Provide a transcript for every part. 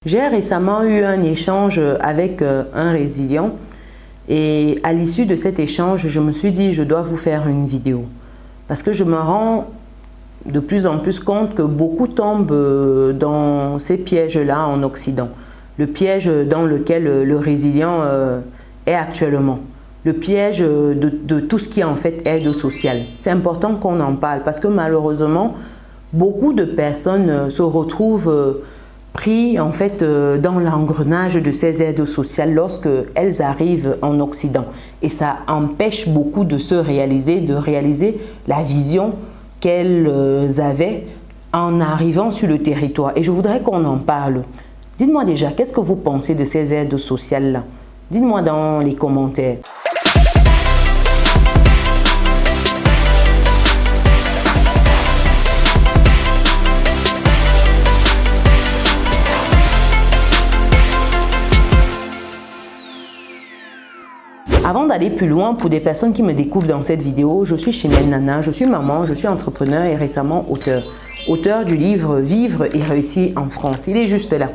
J'ai récemment eu un échange avec un résilient et à l'issue de cet échange, je me suis dit je dois vous faire une vidéo parce que je me rends de plus en plus compte que beaucoup tombent dans ces pièges-là en Occident. Le piège dans lequel le résilient est actuellement. Le piège de tout ce qui est en fait aide sociale. C'est important qu'on en parle parce que malheureusement, beaucoup de personnes se retrouvent pris en fait dans l'engrenage de ces aides sociales lorsque elles arrivent en Occident. Et ça empêche beaucoup de se réaliser, de réaliser la vision qu'elles avaient en arrivant sur le territoire. Et je voudrais qu'on en parle. Dites-moi déjà, qu'est-ce que vous pensez de ces aides sociales-là? Dites-moi dans les commentaires. Avant d'aller plus loin, pour des personnes qui me découvrent dans cette vidéo, je suis Chimène Nana, je suis maman, je suis entrepreneur et récemment auteur. Auteur du livre « Vivre et réussir en France ». Il est juste là.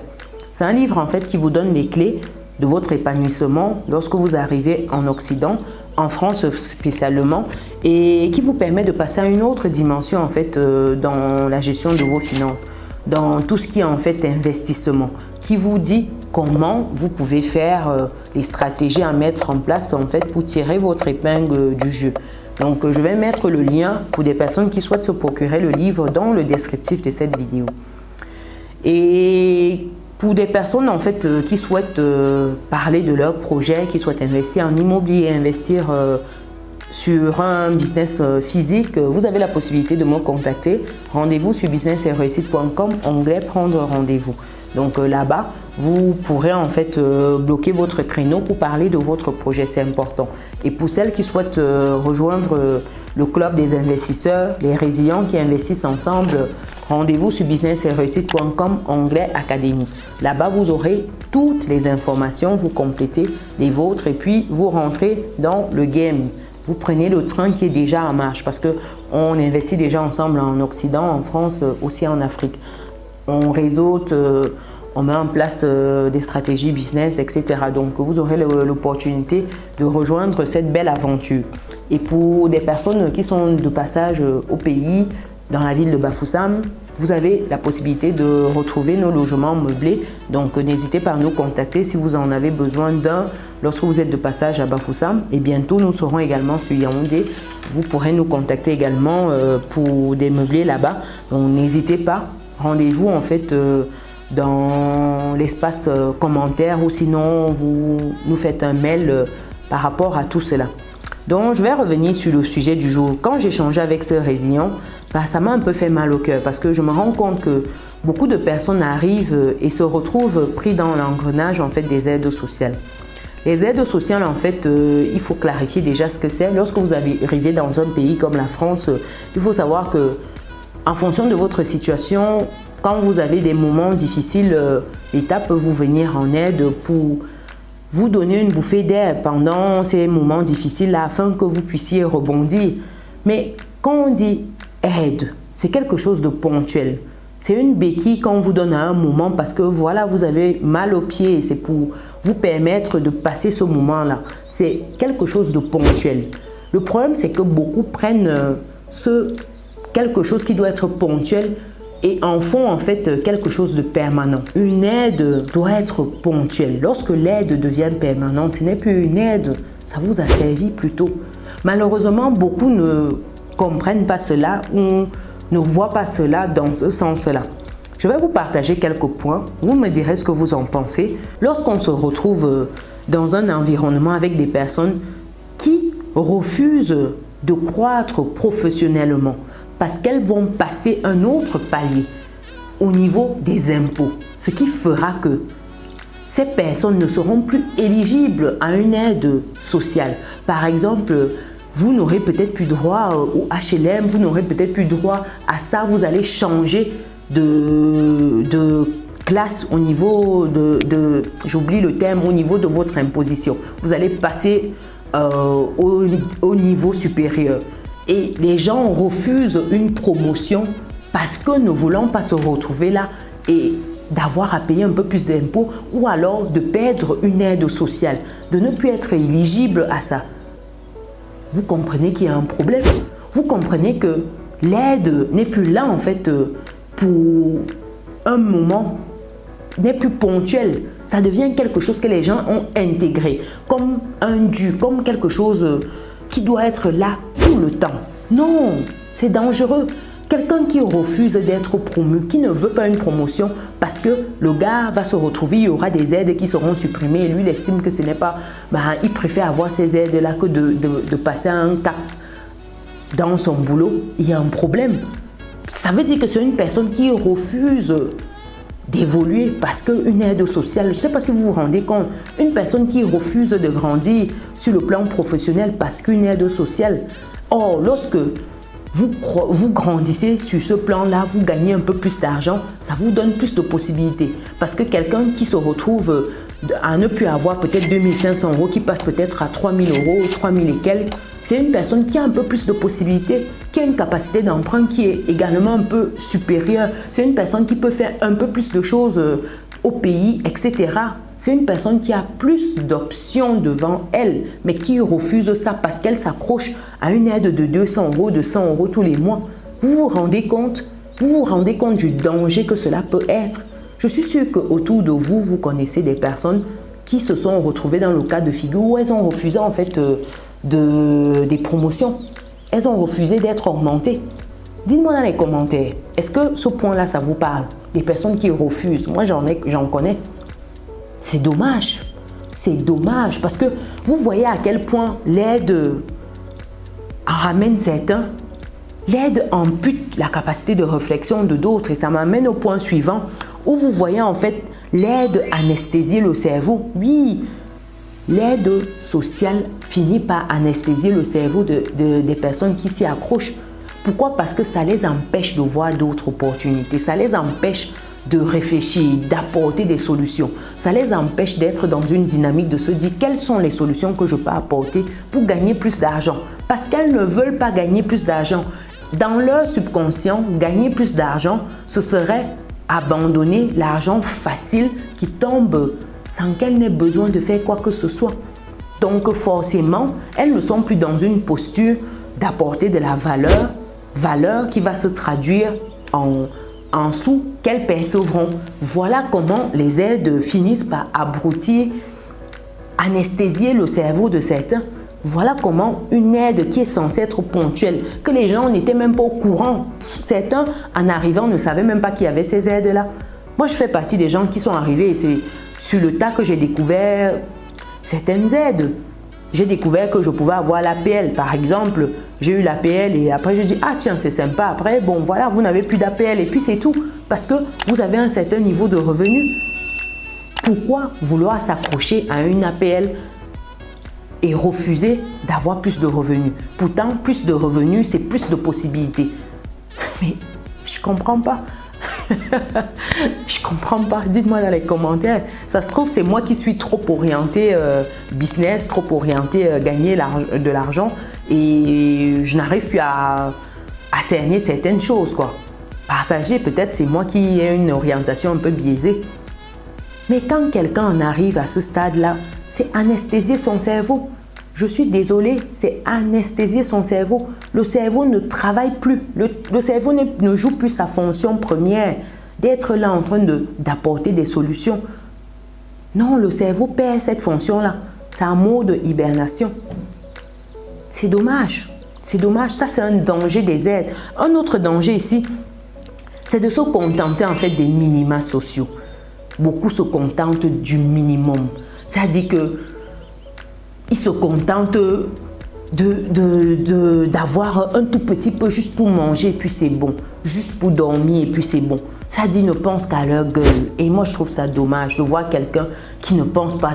C'est un livre en fait qui vous donne les clés de votre épanouissement lorsque vous arrivez en Occident, en France spécialement, et qui vous permet de passer à une autre dimension en fait dans la gestion de vos finances, dans tout ce qui est en fait investissement, qui vous dit comment vous pouvez faire les stratégies à mettre en place en fait pour tirer votre épingle du jeu. Donc je vais mettre le lien pour des personnes qui souhaitent se procurer le livre dans le descriptif de cette vidéo. Et pour des personnes en fait qui souhaitent parler de leur projet, qui souhaitent investir en immobilier, investir sur un business physique, vous avez la possibilité de me contacter. Rendez-vous sur business-et-réussite.com, onglet prendre rendez-vous. Donc là-bas, vous pourrez en fait bloquer votre créneau pour parler de votre projet, c'est important. Et pour celles qui souhaitent rejoindre le club des investisseurs, les résilients qui investissent ensemble, rendez-vous sur business-et-réussite.com, onglet académie. Là-bas, vous aurez toutes les informations, vous complétez les vôtres et puis vous rentrez dans le game. Vous prenez le train qui est déjà en marche parce qu'on investit déjà ensemble en Occident, en France, aussi en Afrique. On réseaute, on met en place des stratégies business, etc. Donc, vous aurez l'opportunité de rejoindre cette belle aventure. Et pour des personnes qui sont de passage au pays, dans la ville de Bafoussam, vous avez la possibilité de retrouver nos logements meublés. Donc, n'hésitez pas à nous contacter si vous en avez besoin d'un lorsque vous êtes de passage à Bafoussam. Et bientôt, nous serons également sur Yaoundé. Vous pourrez nous contacter également pour des meublés là-bas. Donc, n'hésitez pas. Rendez-vous en fait dans l'espace commentaire ou sinon vous nous faites un mail par rapport à tout cela. Donc je vais revenir sur le sujet du jour. Quand j'ai échangé avec ce résilient, ça m'a un peu fait mal au cœur parce que je me rends compte que beaucoup de personnes arrivent et se retrouvent pris dans l'engrenage en fait des aides sociales. Les aides sociales, en fait, il faut clarifier déjà ce que c'est. Lorsque vous arrivez dans un pays comme la France, il faut savoir que en fonction de votre situation, quand vous avez des moments difficiles, l'État peut vous venir en aide pour vous donner une bouffée d'air pendant ces moments difficiles afin que vous puissiez rebondir. Mais quand on dit aide, c'est quelque chose de ponctuel. C'est une béquille qu'on vous donne à un moment parce que voilà, vous avez mal aux pieds et c'est pour vous permettre de passer ce moment-là. C'est quelque chose de ponctuel. Le problème, c'est que beaucoup prennent quelque chose qui doit être ponctuel et en font en fait quelque chose de permanent. Une aide doit être ponctuelle. Lorsque l'aide devient permanente, ce n'est plus une aide, ça vous a servi plutôt. Malheureusement, beaucoup ne comprennent pas cela ou ne voient pas cela dans ce sens-là. Je vais vous partager quelques points, vous me direz ce que vous en pensez. Lorsqu'on se retrouve dans un environnement avec des personnes qui refusent de croître professionnellement, parce qu'elles vont passer un autre palier au niveau des impôts. Ce qui fera que ces personnes ne seront plus éligibles à une aide sociale. Par exemple, vous n'aurez peut-être plus droit au HLM, vous n'aurez peut-être plus droit à ça. Vous allez changer de classe au niveau j'oublie le terme, au niveau de votre imposition. Vous allez passer au niveau supérieur. Et les gens refusent une promotion parce que ne voulant pas se retrouver là et d'avoir à payer un peu plus d'impôts ou alors de perdre une aide sociale, de ne plus être éligible à ça. Vous comprenez qu'il y a un problème. Vous comprenez que l'aide n'est plus là en fait pour un moment, n'est plus ponctuelle. Ça devient quelque chose que les gens ont intégré comme un dû, comme quelque chose qui doit être là tout le temps. Non, c'est dangereux. Quelqu'un qui refuse d'être promu, qui ne veut pas une promotion parce que le gars va se retrouver, il y aura des aides qui seront supprimées et lui il estime que ce n'est pas, il préfère avoir ces aides-là que de passer un cap dans son boulot. Il y a un problème. Ça veut dire que c'est une personne qui refuse d'évoluer parce qu'une aide sociale, je ne sais pas si vous vous rendez compte, une personne qui refuse de grandir sur le plan professionnel parce qu'une aide sociale. Or, lorsque vous grandissez sur ce plan-là, vous gagnez un peu plus d'argent, ça vous donne plus de possibilités. Parce que quelqu'un qui se retrouve à ne plus avoir peut-être 2500 €, qui passe peut-être à 3000 €, 3000 et quelques, c'est une personne qui a un peu plus de possibilités, qui a une capacité d'emprunt qui est également un peu supérieure. C'est une personne qui peut faire un peu plus de choses au pays, etc. C'est une personne qui a plus d'options devant elle, mais qui refuse ça parce qu'elle s'accroche à une aide de 200 €, de 100 € tous les mois. Vous vous rendez compte? Vous vous rendez compte du danger que cela peut être? Je suis sûre qu'autour de vous, vous connaissez des personnes qui se sont retrouvées dans le cas de figure où elles ont refusé en fait des promotions. Elles ont refusé d'être augmentées. Dites-moi dans les commentaires, est-ce que ce point-là, ça vous parle? Des personnes qui refusent, moi j'en connais. C'est dommage. C'est dommage parce que vous voyez à quel point l'aide en ramène certains. L'aide ampute la capacité de réflexion de d'autres et ça m'amène au point suivant où vous voyez en fait l'aide anesthésier le cerveau. Oui, l'aide sociale finit par anesthésier le cerveau des personnes qui s'y accrochent. Pourquoi? Parce que ça les empêche de voir d'autres opportunités, ça les empêche de réfléchir, d'apporter des solutions. Ça les empêche d'être dans une dynamique de se dire quelles sont les solutions que je peux apporter pour gagner plus d'argent. Parce qu'elles ne veulent pas gagner plus d'argent. Dans leur subconscient, gagner plus d'argent, ce serait abandonner l'argent facile qui tombe sans qu'elles n'aient besoin de faire quoi que ce soit. Donc forcément, elles ne sont plus dans une posture d'apporter de la valeur qui va se traduire en sous qu'elles percevront. Voilà comment les aides finissent par abrutir, anesthésier le cerveau de certains. Voilà comment une aide qui est censée être ponctuelle, que les gens n'étaient même pas au courant. Certains, en arrivant, ne savaient même pas qu'il y avait ces aides-là. Moi, je fais partie des gens qui sont arrivés et c'est sur le tas que j'ai découvert certaines aides. J'ai découvert que je pouvais avoir l'APL. Par exemple, j'ai eu l'APL et après, je dis « Ah tiens, c'est sympa. » Après, bon, voilà, vous n'avez plus d'APL et puis c'est tout. Parce que vous avez un certain niveau de revenu. Pourquoi vouloir s'accrocher à une APL et refuser d'avoir plus de revenus? Pourtant, plus de revenus, c'est plus de possibilités. Mais je ne comprends pas. Je comprends pas. Dites-moi dans les commentaires. Ça se trouve, c'est moi qui suis trop orienté business, trop orienté gagner de l'argent et je n'arrive plus à cerner certaines choses, quoi. Partager, peut-être c'est moi qui ai une orientation un peu biaisée. Mais quand quelqu'un en arrive à ce stade-là, c'est anesthésier son cerveau. Je suis désolée, c'est anesthésier son cerveau. Le cerveau ne travaille plus. Le cerveau ne joue plus sa fonction première d'être là en train d'apporter des solutions. Non, le cerveau perd cette fonction-là. C'est un mode hibernation. C'est dommage. C'est dommage. Ça, c'est un danger des aides. Un autre danger ici, c'est de se contenter en fait des minima sociaux. Beaucoup se contentent du minimum. C'est-à-dire que ils se contentent d'avoir un tout petit peu juste pour manger et puis c'est bon. Juste pour dormir et puis c'est bon. Ça dit, ils ne pensent qu'à leur gueule. Et moi, je trouve ça dommage de voir quelqu'un qui ne pense pas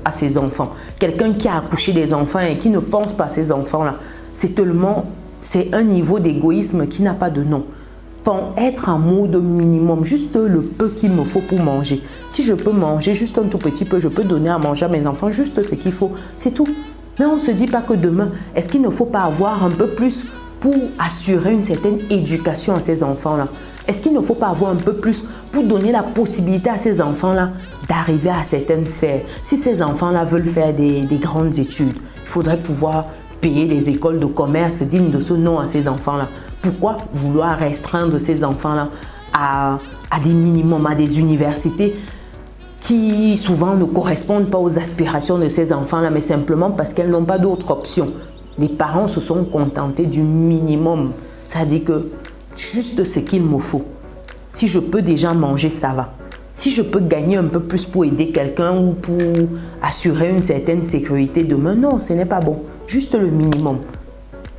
à ses enfants. Quelqu'un qui a accouché des enfants et qui ne pense pas à ses enfants-là. C'est un niveau d'égoïsme qui n'a pas de nom. Pour être en mode minimum, juste le peu qu'il me faut pour manger. Si je peux manger juste un tout petit peu, je peux donner à manger à mes enfants juste ce qu'il faut. C'est tout. Mais on ne se dit pas que demain, est-ce qu'il ne faut pas avoir un peu plus pour assurer une certaine éducation à ces enfants-là? Est-ce qu'il ne faut pas avoir un peu plus pour donner la possibilité à ces enfants-là d'arriver à certaines sphères. Si ces enfants-là veulent faire des grandes études, il faudrait pouvoir payer des écoles de commerce dignes de ce nom à ces enfants-là. Pourquoi vouloir restreindre ces enfants-là à des minimums, à des universités qui souvent ne correspondent pas aux aspirations de ces enfants-là, mais simplement parce qu'elles n'ont pas d'autre option. Les parents se sont contentés du minimum. C'est-à-dire que juste ce qu'il me faut. Si je peux déjà manger, ça va. Si je peux gagner un peu plus pour aider quelqu'un ou pour assurer une certaine sécurité demain, non, ce n'est pas bon. Juste le minimum.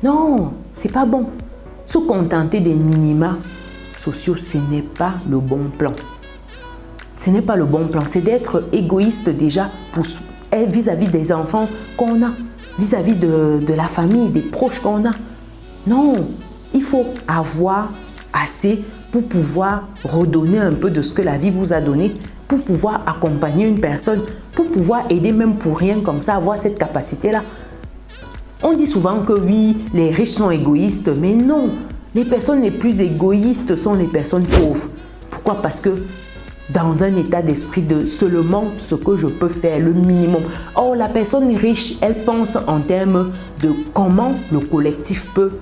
Non, c'est pas bon. Se contenter des minima sociaux, ce n'est pas le bon plan. Ce n'est pas le bon plan. C'est d'être égoïste déjà vis-à-vis des enfants qu'on a, vis-à-vis de la famille, des proches qu'on a. Non, il faut avoir assez pour pouvoir redonner un peu de ce que la vie vous a donné, pour pouvoir accompagner une personne, pour pouvoir aider même pour rien comme ça, avoir cette capacité-là. On dit souvent que oui, les riches sont égoïstes, mais non, les personnes les plus égoïstes sont les personnes pauvres. Pourquoi? Parce que dans un état d'esprit de seulement ce que je peux faire, le minimum. Or, la personne riche, elle pense en termes de comment le collectif peut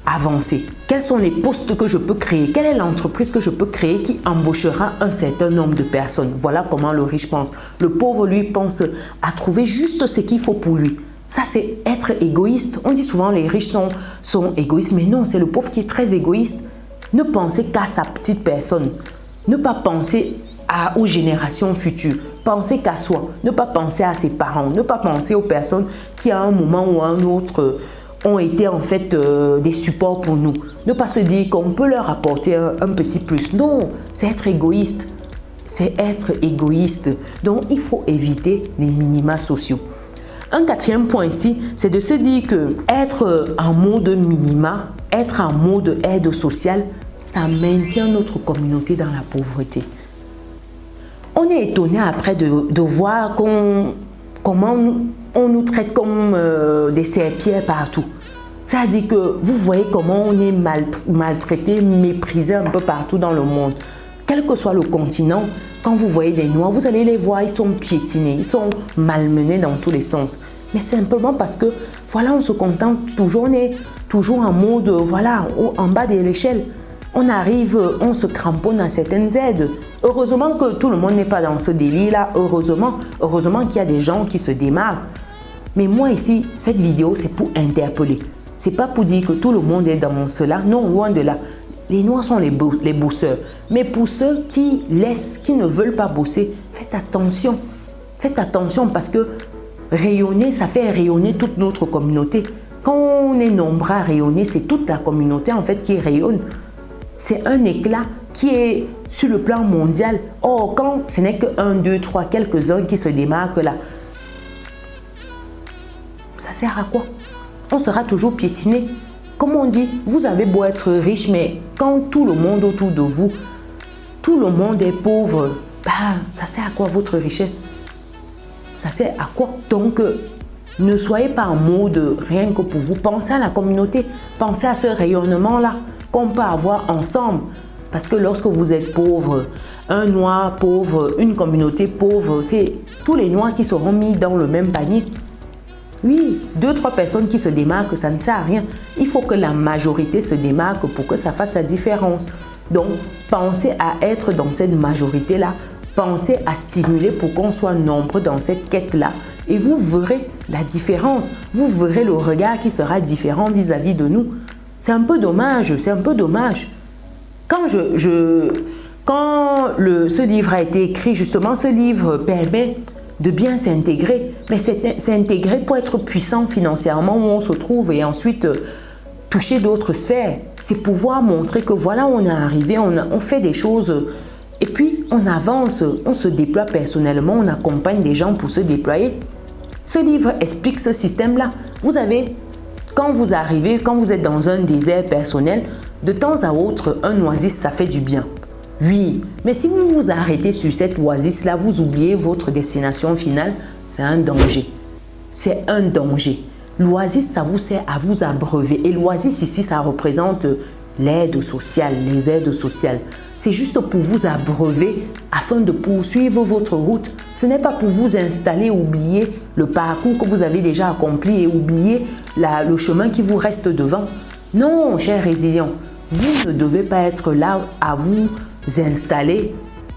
avancer. Quels sont les postes que je peux créer? Quelle est l'entreprise que je peux créer qui embauchera un certain nombre de personnes? Voilà comment le riche pense. Le pauvre, lui, pense à trouver juste ce qu'il faut pour lui. Ça, c'est être égoïste. On dit souvent les riches sont égoïstes, mais non, c'est le pauvre qui est très égoïste. Ne pensez qu'à sa petite personne. Ne pas penser aux générations futures. Pensez qu'à soi. Ne pas penser à ses parents. Ne pas penser aux personnes qui, à un moment ou à un autre, ont été en fait des supports pour nous. Ne pas se dire qu'on peut leur apporter un petit plus. Non, c'est être égoïste. C'est être égoïste. Donc, il faut éviter les minima sociaux. Un quatrième point ici, c'est de se dire que être en mode minima, être en mode aide sociale, ça maintient notre communauté dans la pauvreté. On est étonné après de voir comment on nous traite comme des serpillères partout. C'est-à-dire que vous voyez comment on est maltraité, méprisé un peu partout dans le monde. Quel que soit le continent, quand vous voyez des Noirs, vous allez les voir, ils sont piétinés, ils sont malmenés dans tous les sens. Mais simplement parce que, voilà, on se contente toujours, on est toujours en mode, voilà, en bas de l'échelle. On arrive, on se cramponne à certaines aides. Heureusement que tout le monde n'est pas dans ce délire-là. Heureusement qu'il y a des gens qui se démarquent. Mais moi ici, cette vidéo, c'est pour interpeller. C'est pas pour dire que tout le monde est dans cela. Non, loin de là. Les Noirs sont les bosseurs. Mais pour ceux qui ne veulent pas bosser, faites attention. Faites attention parce que rayonner, ça fait rayonner toute notre communauté. Quand on est nombreux à rayonner, c'est toute la communauté en fait qui rayonne. C'est un éclat qui est sur le plan mondial. Or, quand ce n'est que 1, 2, 3, quelques-uns qui se démarquent là, ça sert à quoi? On sera toujours piétiné. Comme on dit, vous avez beau être riche, mais quand tout le monde autour de vous, tout le monde est pauvre, ça sert à quoi votre richesse? Ça sert à quoi? Donc, ne soyez pas en mode rien que pour vous. Pensez à la communauté, pensez à ce rayonnement-là qu'on peut avoir ensemble. Parce que lorsque vous êtes pauvre, un Noir pauvre, une communauté pauvre, c'est tous les Noirs qui seront mis dans le même panier. Oui, 2, 3 personnes qui se démarquent, ça ne sert à rien. Il faut que la majorité se démarque pour que ça fasse la différence. Donc, pensez à être dans cette majorité-là. Pensez à stimuler pour qu'on soit nombreux dans cette quête-là. Et vous verrez la différence. Vous verrez le regard qui sera différent vis-à-vis de nous. C'est un peu dommage, c'est un peu dommage. Quand ce livre a été écrit, justement, ce livre permet de bien s'intégrer, mais c'est intégrer pour être puissant financièrement où on se trouve et ensuite toucher d'autres sphères. C'est pouvoir montrer que voilà, on est arrivé, on fait des choses et puis on avance, on se déploie personnellement, on accompagne des gens pour se déployer. Ce livre explique ce système-là. Vous avez, quand vous arrivez, quand vous êtes dans un désert personnel, de temps à autre, un oasis, ça fait du bien. Oui, mais si vous vous arrêtez sur cette oasis-là, vous oubliez votre destination finale, c'est un danger. C'est un danger. L'oasis, ça vous sert à vous abreuver. Et l'oasis ici, ça représente l'aide sociale, les aides sociales. C'est juste pour vous abreuver afin de poursuivre votre route. Ce n'est pas pour vous installer, oublier le parcours que vous avez déjà accompli et oublier le chemin qui vous reste devant. Non, chers résilients, vous ne devez pas être là à vous installer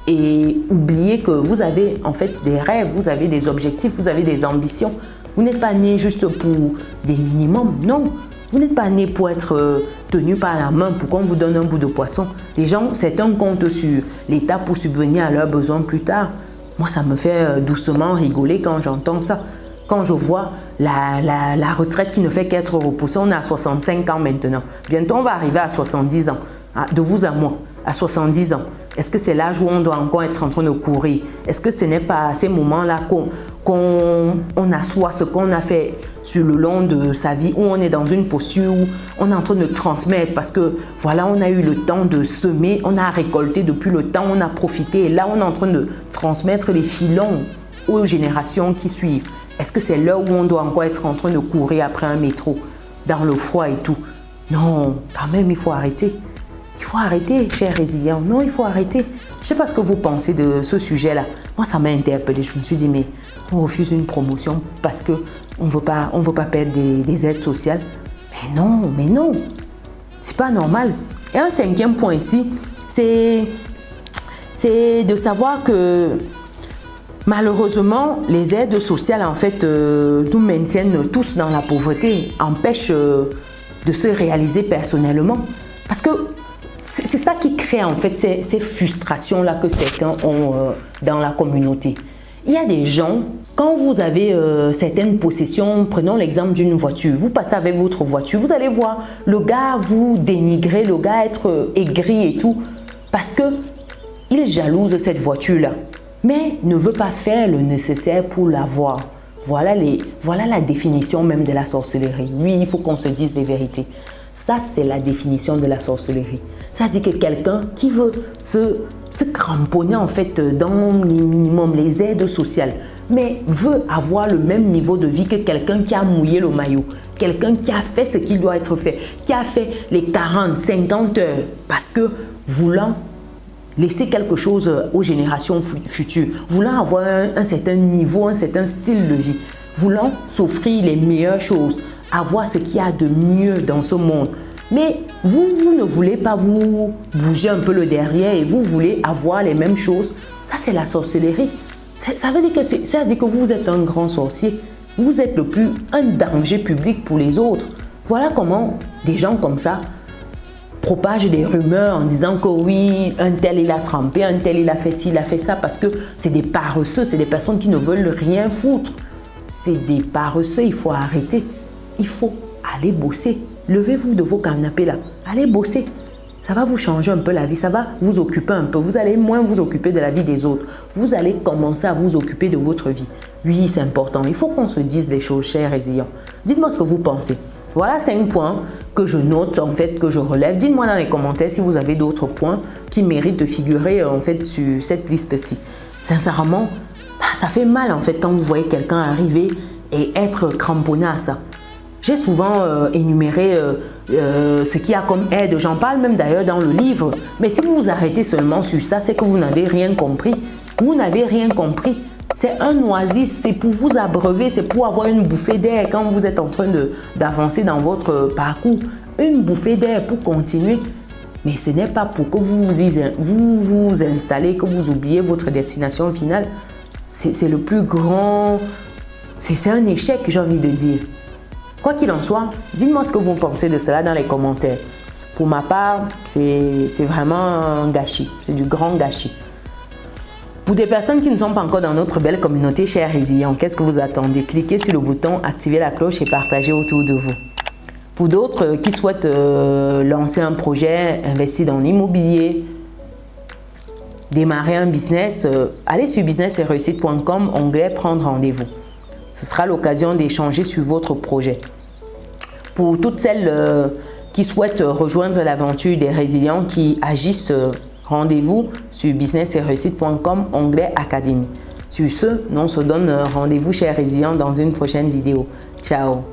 et oublier que vous avez en fait des rêves, vous avez des objectifs, vous avez des ambitions. Vous n'êtes pas né juste pour des minimums, non. Vous n'êtes pas né pour être tenu par la main pour qu'on vous donne un bout de poisson. Les gens, certains comptent sur l'État pour subvenir à leurs besoins plus tard. Moi, ça me fait doucement rigoler quand j'entends ça. Quand je vois la retraite qui ne fait qu'être repoussée, on est à 65 ans maintenant. Bientôt, on va arriver à 70 ans. De vous à moi, à 70 ans. Est-ce que c'est l'âge où on doit encore être en train de courir? Est-ce que ce n'est pas à ces moments-là qu'on assoit ce qu'on a fait sur le long de sa vie, où on est dans une posture où on est en train de transmettre parce que voilà, on a eu le temps de semer, on a récolté depuis le temps, on a profité et là, on est en train de transmettre les filons aux générations qui suivent. Est-ce que c'est l'heure où on doit encore être en train de courir après un métro, dans le froid et tout? Non, quand même, il faut arrêter. Il faut arrêter, chers résilients. Non, il faut arrêter. Je ne sais pas ce que vous pensez de ce sujet-là. Moi, ça m'a interpellée. Je me suis dit, mais on refuse une promotion parce qu'on ne veut pas perdre des aides sociales. Mais non. C'est pas normal. Et un cinquième point ici, c'est de savoir que malheureusement, les aides sociales, en fait, nous maintiennent tous dans la pauvreté, empêchent de se réaliser personnellement. Parce que c'est ça qui crée, en fait, ces frustrations-là que certains ont dans la communauté. Il y a des gens, quand vous avez certaines possessions, prenons l'exemple d'une voiture, vous passez avec votre voiture, vous allez voir le gars vous dénigrer, le gars être aigri et tout, parce qu'il jalouse cette voiture-là, mais ne veut pas faire le nécessaire pour l'avoir. Voilà la définition même de la sorcellerie. Oui, il faut qu'on se dise les vérités. Ça, c'est la définition de la sorcellerie. C'est-à-dire que quelqu'un qui veut se cramponner en fait dans les minimums, les aides sociales, mais veut avoir le même niveau de vie que quelqu'un qui a mouillé le maillot, quelqu'un qui a fait ce qui doit être fait, qui a fait les 40, 50 heures, parce que voulant laisser quelque chose aux générations futures, voulant avoir un certain niveau, un certain style de vie, voulant s'offrir les meilleures choses, avoir ce qu'il y a de mieux dans ce monde. Mais vous ne voulez pas vous bouger un peu le derrière et vous voulez avoir les mêmes choses. Ça, c'est la sorcellerie. Ça veut dire que vous êtes un grand sorcier. Vous êtes un danger public pour les autres. Voilà comment des gens comme ça propagent des rumeurs en disant que oui, un tel il a trempé, un tel il a fait ci, il a fait ça, parce que c'est des paresseux, c'est des personnes qui ne veulent rien foutre. C'est des paresseux, il faut arrêter. Il faut aller bosser. Levez-vous de vos canapés là. Allez bosser. Ça va vous changer un peu la vie. Ça va vous occuper un peu. Vous allez moins vous occuper de la vie des autres. Vous allez commencer à vous occuper de votre vie. Oui, c'est important. Il faut qu'on se dise les choses, chers résilients. Dites-moi ce que vous pensez. Voilà 5 points que je note, en fait, que je relève. Dites-moi dans les commentaires si vous avez d'autres points qui méritent de figurer, en fait, sur cette liste-ci. Sincèrement, ça fait mal, en fait, quand vous voyez quelqu'un arriver et être cramponné à ça. J'ai souvent énuméré ce qu'il y a comme aide. J'en parle même d'ailleurs dans le livre. Mais si vous vous arrêtez seulement sur ça, c'est que vous n'avez rien compris. Vous n'avez rien compris. C'est un oasis, c'est pour vous abreuver, c'est pour avoir une bouffée d'air quand vous êtes en train d'avancer dans votre parcours. Une bouffée d'air pour continuer. Mais ce n'est pas pour que vous vous installez, que vous oubliez votre destination finale. C'est le plus grand... C'est un échec, j'ai envie de dire. Quoi qu'il en soit, dites-moi ce que vous pensez de cela dans les commentaires. Pour ma part, c'est vraiment un gâchis, c'est du grand gâchis. Pour des personnes qui ne sont pas encore dans notre belle communauté, chers résilients, qu'est-ce que vous attendez? Cliquez sur le bouton, activez la cloche et partagez autour de vous. Pour d'autres qui souhaitent lancer un projet, investir dans l'immobilier, démarrer un business, allez sur business-et-réussite.com, onglet prendre rendez-vous. Ce sera l'occasion d'échanger sur votre projet. Pour toutes celles qui souhaitent rejoindre l'aventure des résilients qui agissent, rendez-vous sur business-et-réussite.com, onglet Académie. Sur ce, nous on se donne rendez-vous, chers résilients, dans une prochaine vidéo. Ciao!